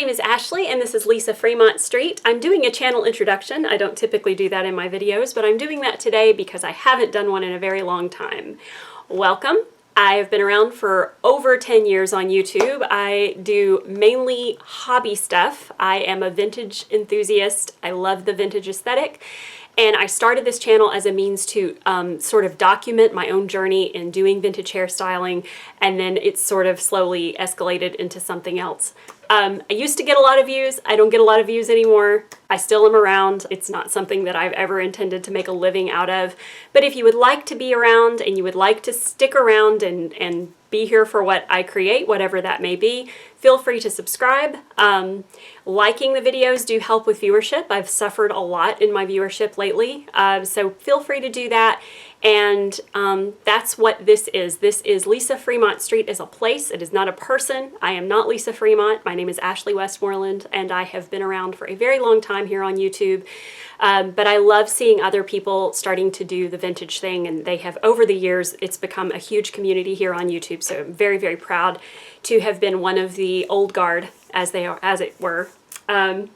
name is Ashley and this is Lisa Fremont Street. I'm doing a channel introduction. I don't typically do that in my videos, but I'm doing that today because I haven't done one in a very long time. Welcome. I have been around for over 10 years on YouTube. I do mainly hobby stuff. I am a vintage enthusiast. I love the vintage aesthetic. And I started this channel as a means to sort of document my own journey in doing vintage hairstyling, and then it's sort of slowly escalated into something else. I used to get a lot of views. I don't get a lot of views anymore. I still am around. It's not something that I've ever intended to make a living out of. But if you would like to be around and you would like to stick around and be here for what I create, whatever that may be, feel free to subscribe. Liking the videos do help with viewership. I've suffered a lot in my viewership lately, so feel free to do that. And that's what this is. This is Lisa Fremont Street as a place. It is not a person. I am not Lisa Fremont. My name is Ashley Westmoreland, and I have been around for a very long time here on YouTube. But I love seeing other people starting to do the vintage thing, and they have, over the years, it's become a huge community here on YouTube, so I'm very, very proud to have been one of the old guard, as it were, or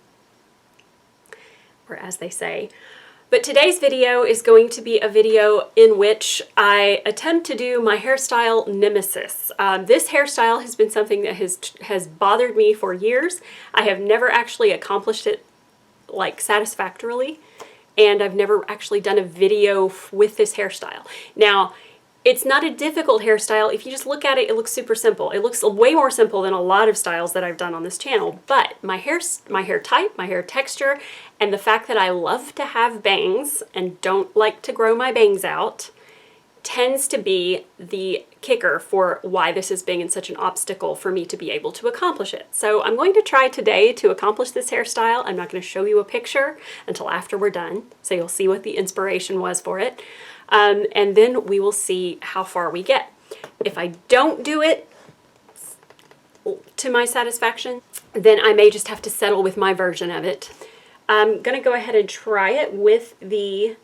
as they say. But today's video is going to be a video in which I attempt to do my hairstyle Nemesis. This hairstyle has been something that has bothered me for years. I have never actually accomplished it like satisfactorily, and I've never actually done a video with this hairstyle. Now, it's not a difficult hairstyle. If you just look at it, it looks super simple. It looks way more simple than a lot of styles that I've done on this channel, but my hair type, my hair texture, and the fact that I love to have bangs and don't like to grow my bangs out tends to be the kicker for why this has been such an obstacle for me to be able to accomplish it. So I'm going to try today to accomplish this hairstyle. I'm not going to show you a picture until after we're done, so you'll see what the inspiration was for it. And then we will see how far we get. If I don't do it to my satisfaction, then I may just have to settle with my version of it. I'm going to go ahead and try it with the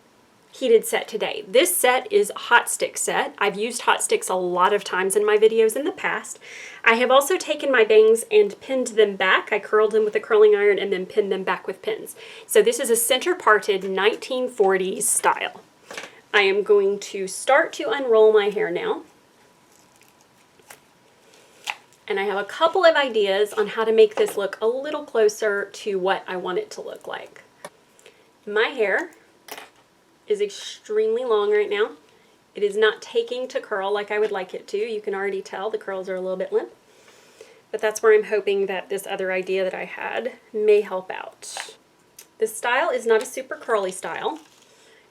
heated set today. This set is a hot stick set. I've used hot sticks a lot of times in my videos in the past. I have also taken my bangs and pinned them back. I curled them with a curling iron and then pinned them back with pins. So this is a center parted 1940s style. I am going to start to unroll my hair now. And I have a couple of ideas on how to make this look a little closer to what I want it to look like. My hair is extremely long right now. It is not taking to curl like I would like it to. You can already tell the curls are a little bit limp. But that's where I'm hoping that this other idea that I had may help out. This style is not a super curly style.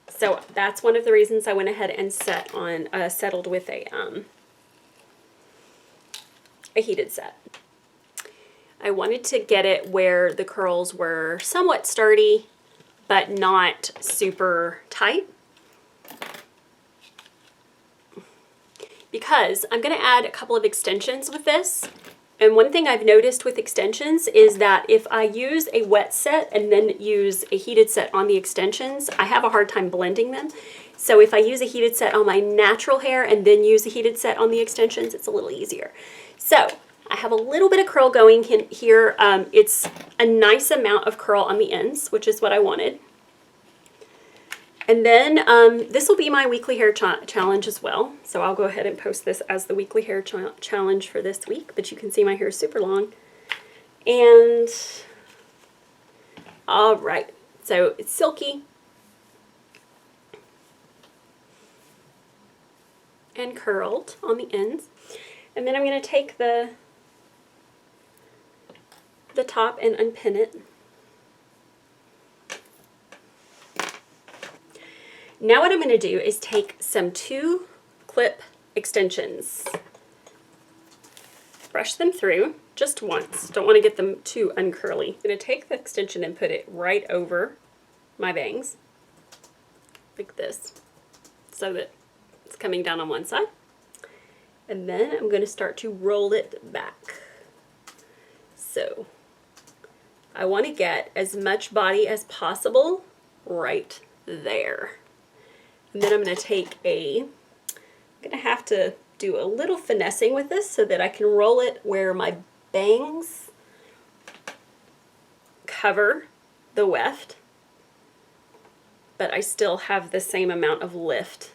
So that's one of the reasons I went ahead and settled with a heated set. I wanted to get it where the curls were somewhat sturdy, but not super tight. Because I'm going to add a couple of extensions with this. And one thing I've noticed with extensions is that if I use a wet set and then use a heated set on the extensions, I have a hard time blending them. So if I use a heated set on my natural hair and then use a heated set on the extensions, it's a little easier. So I have a little bit of curl going here. It's a nice amount of curl on the ends, which is what I wanted. And then this will be my weekly hair challenge as well. So I'll go ahead and post this as the weekly hair challenge for this week. But you can see my hair is super long. And all right, so it's silky and curled on the ends. And then I'm going to take the top and unpin it. Now what I'm going to do is take some 2 clip extensions, brush them through just once. Don't want to get them too uncurly. I'm going to take the extension and put it right over my bangs, like this, so that it's coming down on one side. And then I'm going to start to roll it back. So I want to get as much body as possible right there. And then I'm going to take I'm going to have to do a little finessing with this so that I can roll it where my bangs cover the weft, but I still have the same amount of lift.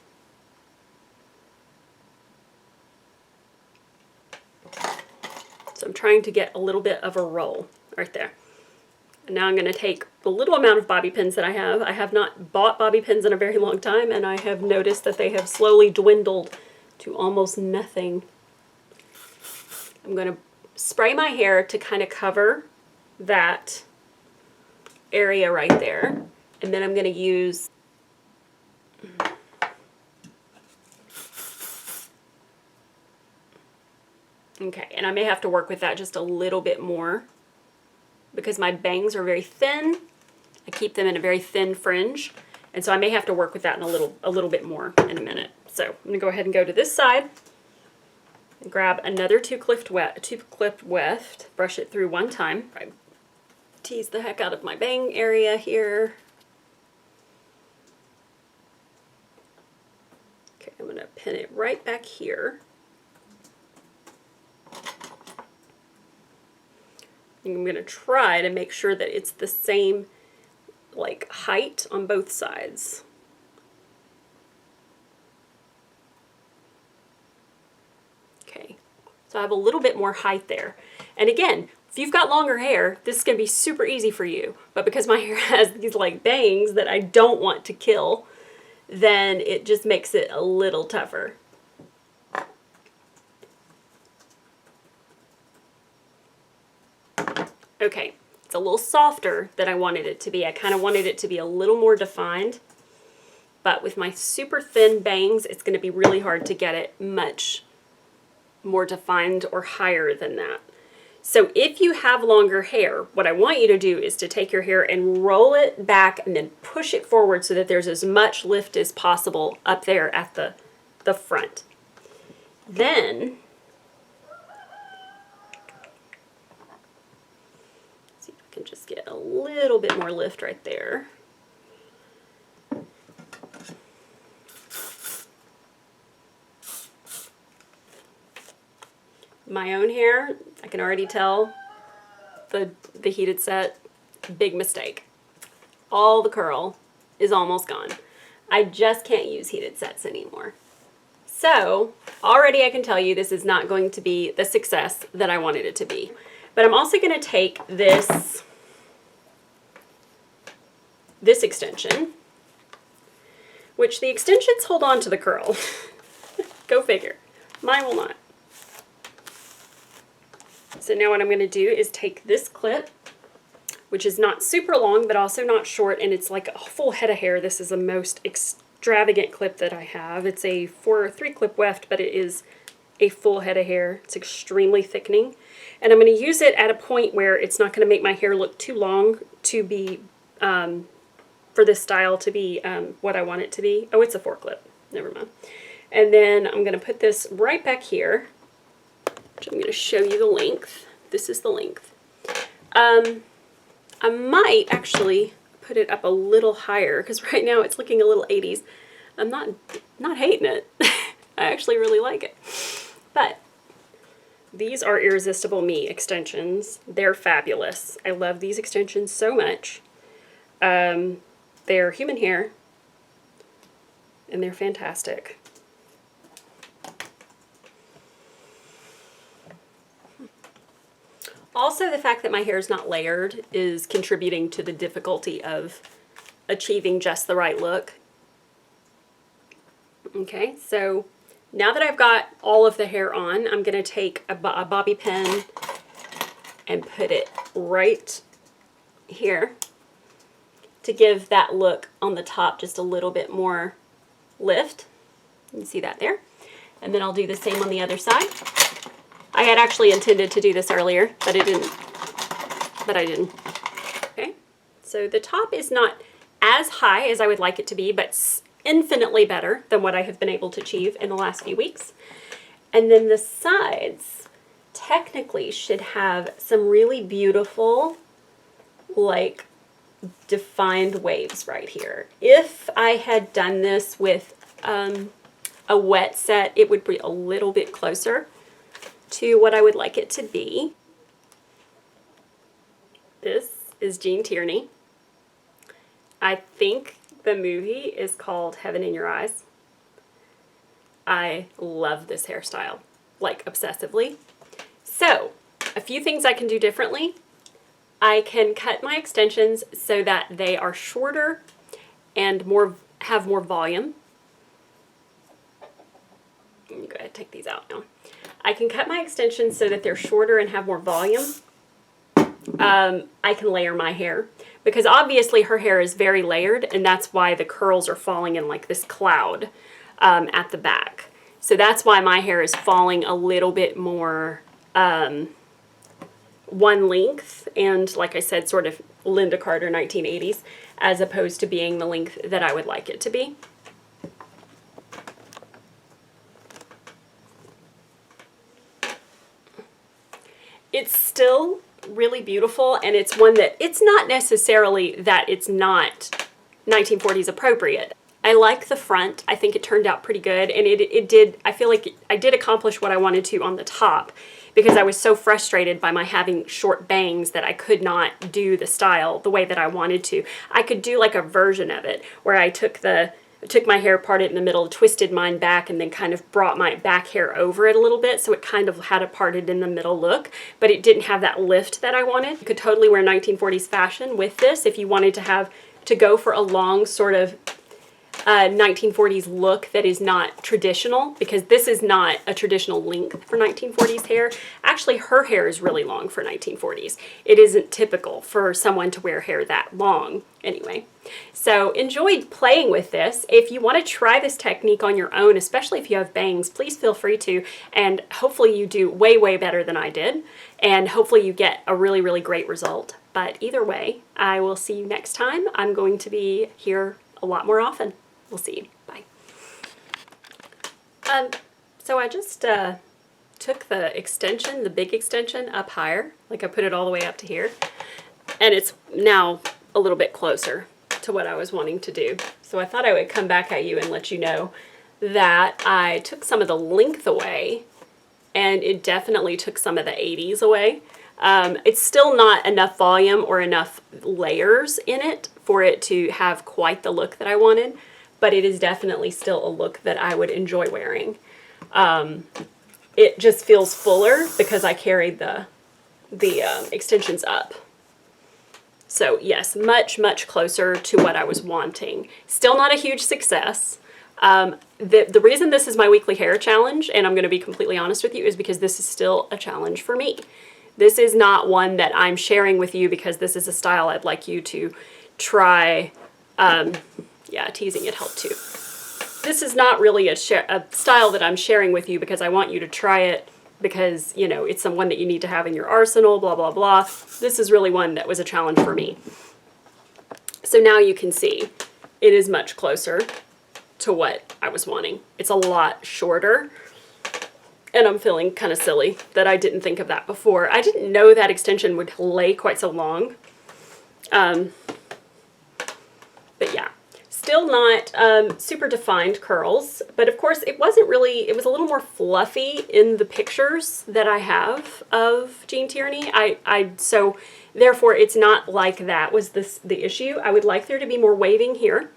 So I'm trying to get a little bit of a roll right there. And now I'm going to take the little amount of bobby pins that I have. I have not bought bobby pins in a very long time, and I have noticed that they have slowly dwindled to almost nothing. I'm going to spray my hair to kind of cover that area right there. And then I'm going to use okay, and I may have to work with that just a little bit more because my bangs are very thin. I keep them in a very thin fringe, and so I may have to work with that in a little bit more in a minute. So I'm going to go ahead and go to this side and grab another two clipped weft, brush it through one time. I tease the heck out of my bang area here. Okay, I'm going to pin it right back here. I'm going to try to make sure that it's the same like height on both sides. Okay, so I have a little bit more height there. And again, if you've got longer hair, this is going to be super easy for you. But because my hair has these like bangs that I don't want to kill, then it just makes it a little tougher. Okay, it's a little softer than I wanted it to be. I kind of wanted it to be a little more defined, but with my super thin bangs, it's going to be really hard to get it much more defined or higher than that. So if you have longer hair, what I want you to do is to take your hair and roll it back and then push it forward so that there's as much lift as possible up there at the front. Then can just get a little bit more lift right there. My own hair, I can already tell the heated set, big mistake. All the curl is almost gone. I just can't use heated sets anymore. So already I can tell you this is not going to be the success that I wanted it to be. But I'm also going to take this extension, which the extensions hold on to the curl. Go figure. Mine will not. So now what I'm going to do is take this clip, which is not super long, but also not short, and it's like a full head of hair. This is the most extravagant clip that I have. It's a 3 clip weft, but it is a full head of hair. It's extremely thickening. And I'm going to use it at a point where it's not going to make my hair look too long to be, for this style to be what I want it to be. Oh, it's a 4 clip. Never mind. And then I'm going to put this right back here, which I'm going to show you the length. This is the length. I might actually put it up a little higher because right now it's looking a little 80s. I'm not hating it. I actually really like it. But these are Irresistible Me extensions. They're fabulous. I love these extensions so much. They're human hair, and they're fantastic. Also, the fact that my hair is not layered is contributing to the difficulty of achieving just the right look. Okay, so now that I've got all of the hair on, I'm going to take a bobby pin and put it right here to give that look on the top just a little bit more lift. You can see that there. And then I'll do the same on the other side. I had actually intended to do this earlier, but I didn't. Okay, so the top is not as high as I would like it to be, but infinitely better than what I have been able to achieve in the last few weeks. And then the sides technically should have some really beautiful, like, defined waves right here. If I had done this with a wet set, it would be a little bit closer to what I would like it to be. This is Gene Tierney. I think the movie is called Heaven in Your Eyes. I love this hairstyle, like obsessively. So, a few things I can do differently. I can cut my extensions so that they are shorter and have more volume. Let me go ahead and take these out now. I can cut my extensions so that they're shorter and have more volume. I can layer my hair because obviously her hair is very layered, and that's why the curls are falling in like this cloud at the back. So that's why my hair is falling a little bit more one length, and like I said, sort of Linda Carter 1980s, as opposed to being the length that I would like it to be. It's still really beautiful, and it's one that it's not necessarily that it's not 1940s appropriate. I like the front. I think it turned out pretty good, and it did, I feel like I did accomplish what I wanted to on the top, because I was so frustrated by my having short bangs that I could not do the style the way that I wanted to. I could do like a version of it where I took my hair, parted in the middle, twisted mine back, and then kind of brought my back hair over it a little bit, so it kind of had a parted in the middle look, but it didn't have that lift that I wanted. You could totally wear 1940s fashion with this if you wanted to go for a long sort of 1940s look that is not traditional, because this is not a traditional length for 1940s hair. Actually, her hair is really long for 1940s. It isn't typical for someone to wear hair that long anyway. So enjoyed playing with this. If you want to try this technique on your own, especially if you have bangs, please feel free to, and hopefully you do way, way better than I did, and hopefully you get a really, really great result. But either way, I will see you next time. I'm going to be here a lot more often. We'll see you. Bye. So I just took the extension, the big extension, up higher. Like I put it all the way up to here. And it's now a little bit closer to what I was wanting to do. So I thought I would come back at you and let you know that I took some of the length away, and it definitely took some of the 80s away. It's still not enough volume or enough layers in it for it to have quite the look that I wanted, but it is definitely still a look that I would enjoy wearing. It just feels fuller because I carried the extensions up. So yes, much, much closer to what I was wanting. Still not a huge success. The reason this is my weekly hair challenge, and I'm going to be completely honest with you, is because this is still a challenge for me. This is not one that I'm sharing with you because this is a style I'd like you to try. Yeah, teasing it helped too. This is not really a style that I'm sharing with you because I want you to try it because, you know, it's someone that you need to have in your arsenal, blah, blah, blah. This is really one that was a challenge for me. So now you can see it is much closer to what I was wanting. It's a lot shorter, and I'm feeling kind of silly that I didn't think of that before. I didn't know that extension would lay quite so long. But yeah. Still not super defined curls, but of course it wasn't really, it was a little more fluffy in the pictures that I have of Gene Tierney. So therefore it's not like that was the issue. I would like there to be more waving here,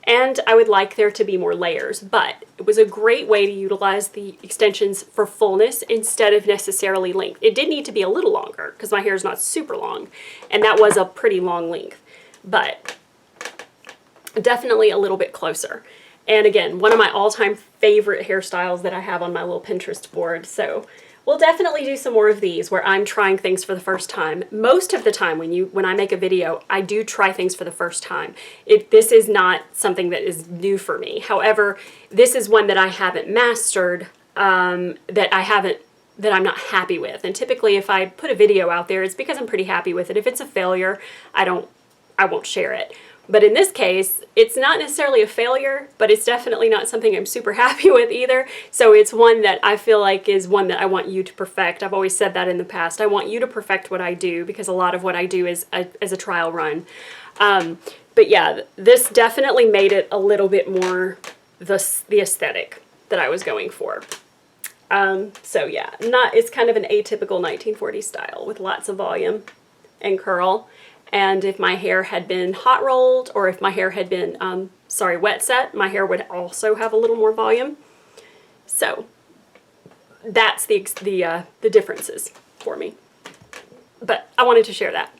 and I would like there to be more layers, but it was a great way to utilize the extensions for fullness instead of necessarily length. It did need to be a little longer because my hair is not super long, and that was a pretty long length, but definitely a little bit closer. And again, one of my all-time favorite hairstyles that I have on my little Pinterest board. So we'll definitely do some more of these where I'm trying things for the first time. Most of the time when I make a video, I do try things for the first time. This is not something that is new for me. However, this is one that I haven't mastered, that I'm not happy with. And typically if I put a video out there, it's because I'm pretty happy with it. If it's a failure, I won't share it. But in this case, it's not necessarily a failure, but it's definitely not something I'm super happy with either. So it's one that I feel like is one that I want you to perfect. I've always said that in the past. I want you to perfect what I do because a lot of what I do is a trial run. But yeah, this definitely made it a little bit more the aesthetic that I was going for. So yeah, it's kind of an atypical 1940s style with lots of volume and curl. And if my hair had been hot rolled, or if my hair had been, wet set, my hair would also have a little more volume. So that's the differences for me. But I wanted to share that.